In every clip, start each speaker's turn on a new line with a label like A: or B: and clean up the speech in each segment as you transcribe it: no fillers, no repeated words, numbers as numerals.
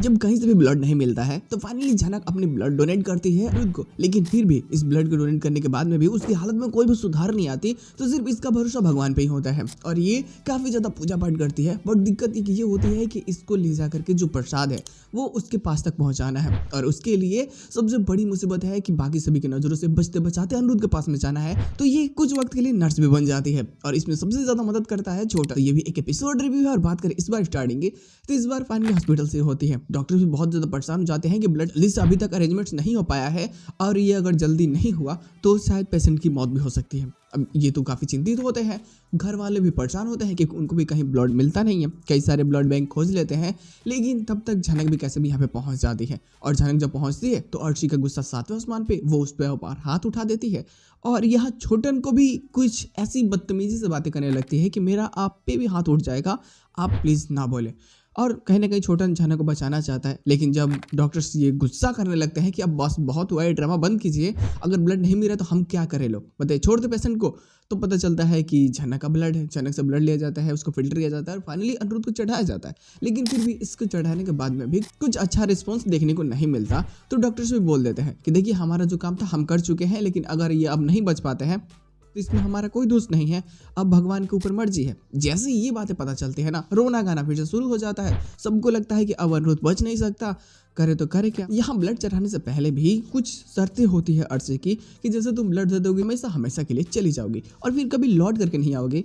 A: जब कहीं से भी ब्लड नहीं मिलता है तो फाइनली झनक अपनी ब्लड डोनेट करती है अनिरुद्ध को, लेकिन फिर भी इस ब्लड को डोनेट करने के बाद में भी उसकी हालत में कोई भी सुधार नहीं आती। तो सिर्फ इसका भरोसा भगवान पे ही होता है और ये काफी ज्यादा पूजा पाठ करती है। बट दिक्कत ये होती है कि इसको ले जा करके जो प्रसाद है वो उसके पास तक पहुंचाना है और उसके लिए सबसे बड़ी मुसीबत है कि बाकी सभी की नजरों से बचते बचाते अनिरुद्ध के पास में जाना है। तो ये कुछ वक्त के लिए नर्स भी बन जाती है और इसमें सबसे ज्यादा मदद करता है छोटा। ये भी एक एपिसोड रिव्यू है और बात करें इस बार स्टार्टिंग की तो इस बार फाइनली हॉस्पिटल से होती है। डॉक्टर भी बहुत ज्यादा परेशान हो जाते हैं कि ब्लड लिस्ट अभी तक अरेंजमेंट्स नहीं हो पाया है और ये अगर जल्दी नहीं हुआ तो शायद पेशेंट की मौत भी हो सकती है। अब ये तो काफी चिंतित होते हैं, घर वाले भी परेशान होते हैं कि उनको भी कहीं ब्लड मिलता नहीं है। कई सारे ब्लड बैंक खोज लेते हैं, लेकिन तब तक झनक भी कैसे भी यहाँ पे पहुंच जाती है और झनक जब पहुंचती है तो अर्शी का गुस्सा 7वें आसमान पे, वो उस पर हाथ उठा देती है और यहाँ छोटन को भी कुछ ऐसी बदतमीजी से बातें करने लगती है कि मेरा आप पे भी हाथ उठ जाएगा, आप प्लीज ना बोले। और कहीं ना कहीं छोटन झनक को बचाना चाहता है, लेकिन जब डॉक्टर्स ये गुस्सा करने लगते हैं कि अब बस बहुत हुआ है, ड्रामा बंद कीजिए, अगर ब्लड नहीं मिल रहा तो हम क्या करें, लोग बताइए, छोड़ दे पेशेंट को। तो पता चलता है कि झनक का ब्लड है, झनक से ब्लड लिया जाता है, उसको फिल्टर किया जाता है और फाइनली अनिरुद्ध को चढ़ाया जाता है। लेकिन फिर भी इसको चढ़ाने के बाद में भी कुछ अच्छा रिस्पॉन्स देखने को नहीं मिलता। तो डॉक्टर्स भी बोल देते हैं कि देखिए हमारा जो काम था हम कर चुके हैं, लेकिन अगर ये अब नहीं बच पाते हैं तो इसमें हमारा कोई दोष नहीं है, अब भगवान के ऊपर मर्जी है। जैसे ये बातें पता चलती है ना, रोना गाना फिर से शुरू हो जाता है। सबको लगता है कि अब अनिरुद्ध बच नहीं सकता, करे तो करे क्या। यहाँ ब्लड चढ़ाने से पहले भी कुछ शर्तें होती है अर्शी की कि जैसे तुम ब्लड दे दोगे हमेशा के लिए चली जाओगी और फिर कभी लौट करके नहीं आओगे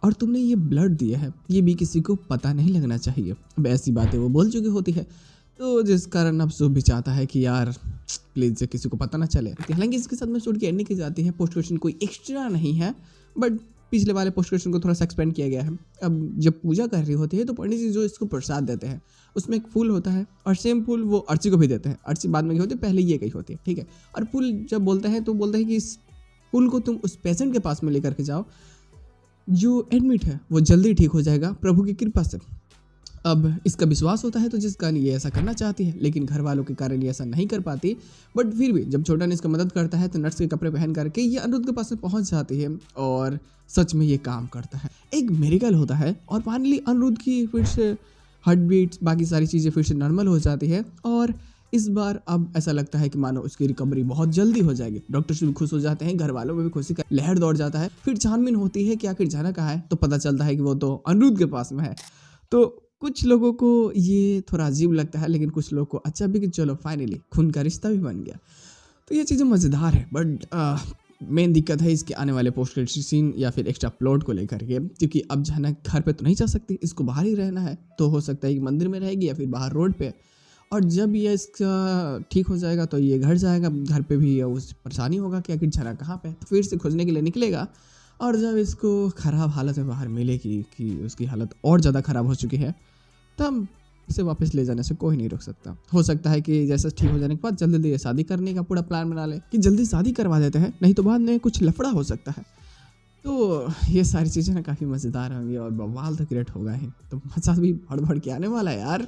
A: और तुमने ये ब्लड दिया है ये भी किसी को पता नहीं लगना चाहिए। अब ऐसी बातें वो बोल चुकी होती है, तो जिस कारण अब शुभ भी चाहता है कि यार प्लीज किसी को पता ना चले। हालांकि इसके साथ में स्टोरी की एंडिंग की जाती है। पोस्ट क्वेश्चन कोई एक्स्ट्रा नहीं है, बट पिछले वाले पोस्ट क्वेश्चन को थोड़ा सा एक्सपेंड किया गया है। अब जब पूजा कर रही होती है तो पंडित जी जो इसको प्रसाद देते हैं उसमें एक फूल होता है और सेम फूल वो अर्ची को भी देते हैं। अर्ची बाद में गई होती है, पहले ये गई होती है, ठीक है। और फूल जब बोलते हैं तो बोलते हैं कि इस फूल को तुम उस पेशेंट के पास में लेकर के जाओ जो एडमिट है, वो जल्दी ठीक हो जाएगा प्रभु की कृपा से। अब इसका विश्वास होता है तो जिस कारण ये ऐसा करना चाहती है, लेकिन घर वालों के कारण ये ऐसा नहीं कर पाती। बट फिर भी जब छोटा ने इसका मदद करता है तो नर्स के कपड़े पहन करके ये अनिरुद्ध के पास में पहुंच जाती है और सच में ये काम करता है। एक मिरेकल होता है और फाइनली अनिरुद्ध की फिर से हार्ट बीट्स बाकी सारी चीज़ें फिर से नॉर्मल हो जाती है और इस बार अब ऐसा लगता है कि मानो उसकी रिकवरी बहुत जल्दी हो जाएगी। डॉक्टर्स भी खुश हो जाते हैं, घर वालों में भी खुशी का लहर दौड़ जाता है। फिर छानबीन होती है कि आखिर झनक कहाँ है, तो पता चलता है कि वो तो अनिरुद्ध के पास में है। तो कुछ लोगों को ये थोड़ा अजीब लगता है, लेकिन कुछ लोगों को अच्छा भी कि चलो फाइनली खून का रिश्ता भी बन गया। तो ये चीज़ें मज़ेदार है। बट मेन दिक्कत है इसके आने वाले पोस्ट क्रेडिट सीन या फिर एक्स्ट्रा प्लॉट को लेकर के, क्योंकि अब झनक घर पे तो नहीं जा सकती, इसको बाहर ही रहना है। तो हो सकता है कि मंदिर में रहेगी या फिर बाहर रोड पे। और जब ये इसका ठीक हो जाएगा तो ये घर जाएगा, घर पे भी उस परेशानी होगा कि आखिर झनक कहाँ पे, फिर से खोजने के लिए निकलेगा। और जब इसको ख़राब हालत में बाहर मिलेगी कि उसकी हालत और ज़्यादा ख़राब हो चुकी है, तब इसे वापस ले जाने से कोई नहीं रोक सकता। हो सकता है कि जैसे ठीक हो जाने के बाद जल्दी जल्दी शादी करने का पूरा प्लान बना ले कि जल्दी शादी करवा देते हैं, नहीं तो बाद में कुछ लफड़ा हो सकता है। तो ये सारी चीज़ें ना काफ़ी मज़ेदार होंगी और बवाल तो क्रिएट होगा ही, तो मज़ा भी भड़ भड़ के आने वाला है यार।